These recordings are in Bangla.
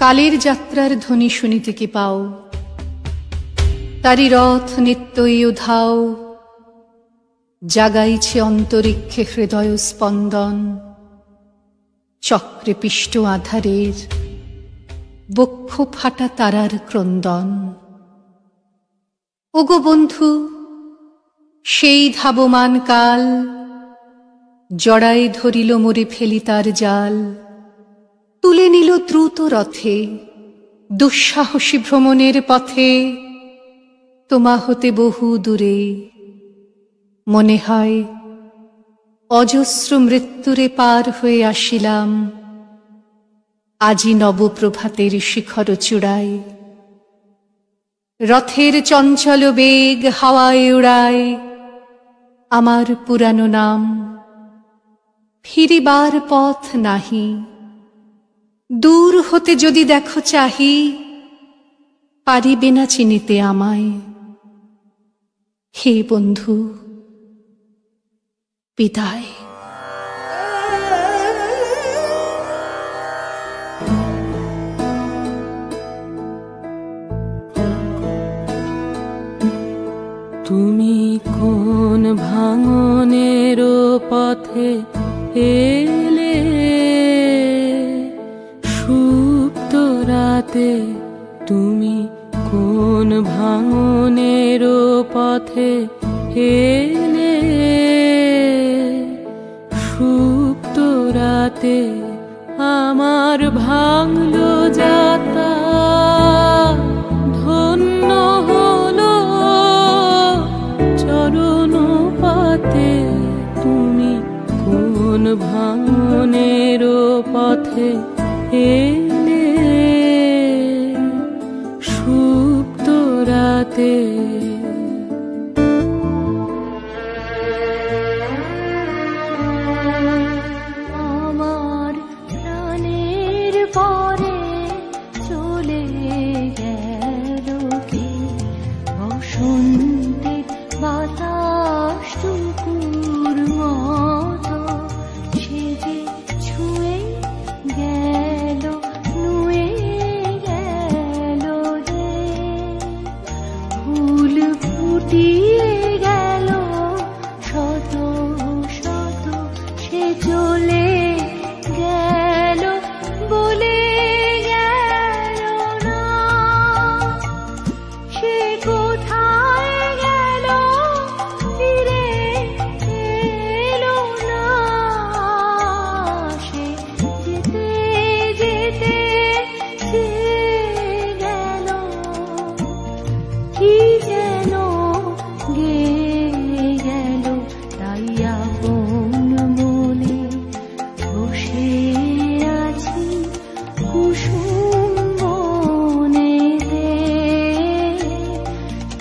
কালের যাত্রার ধ্বনি শুনিতে কি পাও, তারি রথ নিত্যই উধাও, জাগাইছে অন্তরিক্ষে হৃদয় স্পন্দন, চক্রে পিষ্ট আধারের বক্ষ ফাটা তারার ক্রন্দন। ওগো বন্ধু, সেই ধাবমান কাল জড়ায় ধরিল মোরে ফেলি তার জাল, তুলে নিল দ্রুত রথে দুঃসাহসী ভ্রমণের পথে, তোমা হতে বহু দূরে। মনে হয় অজস্র মৃত্যুরে পার হয়ে আসিলাম, আজি নবপ্রভাতের শিখর চূড়ায়। রথের চঞ্চল বেগ হাওয়ায় উড়ায় আমার পুরানো নাম, ফিরিবার পথ নাহি। দূর হতে যদি দেখো চাহি, পারিবে না চিনিতে আমায়। হে বন্ধু, বিদায়। তুমি কোন ভাঙনের পথে এলে, সুপ্ত রাতে তুমি কোন ভাঙনের পথে এলে, সুপ্ত রাতে আমার ভাঙলো যাতা, ধন্য হলো চরণ পাতে। তুমি কোন ভাঙনের পথে এলে, সুপ্ত রাতে। আমার প্রাণের পরে চলে গেল কে, বসন্তের বাতাস টুকুর মতো, সে যে ছুঁয়ে গেল, নুয়ে গেল রে। ফুল ফুটিয়ে গেল শত শত, সে চলে গেল বলে গেল না। সে কোথায় গেল ফিরে এলো না। সে যেতে যেতে চেয়ে গেল, কি যেন গেয়ে গেল। তাই আপন মনে বসে আছি কুসুম বনেতে,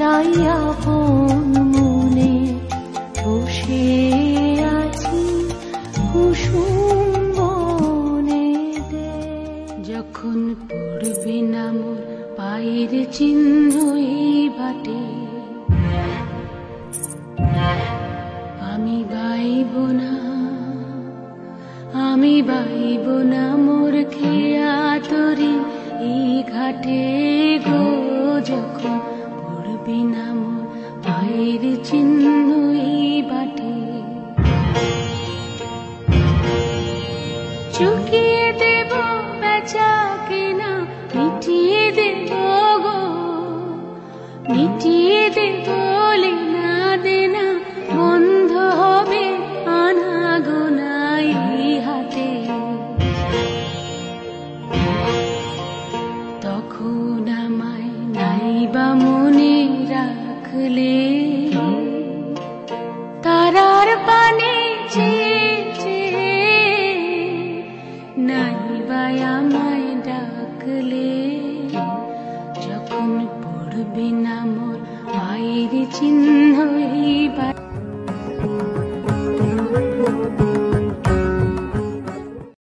তাই আপন মনে বসে আছি কুসুম বনেতে। যখন পড়বে না মোর পায়ের চিহ্ন এই বাটে, আমি বাইব না, আমি বাইব না মোর খেয়া তরি এই ঘাটে গো। যখন পড়বি না মোর পায়ের চিহ্ন এই বাটে, চুকিয়ে দেব বেচা কেনা, মিটিয়ে দেব গো, মিটিয়ে দেব লেনা দেনা। বন্ধ হবে আনা গোনা এই হাতে, তখন আমায় নাইবা মনে রাখলে। তারার পানে চেয়ে চেয়ে নাইবা আমায় ডাকলে। যখন পড়বে না মোর পায়ের চিহ্ন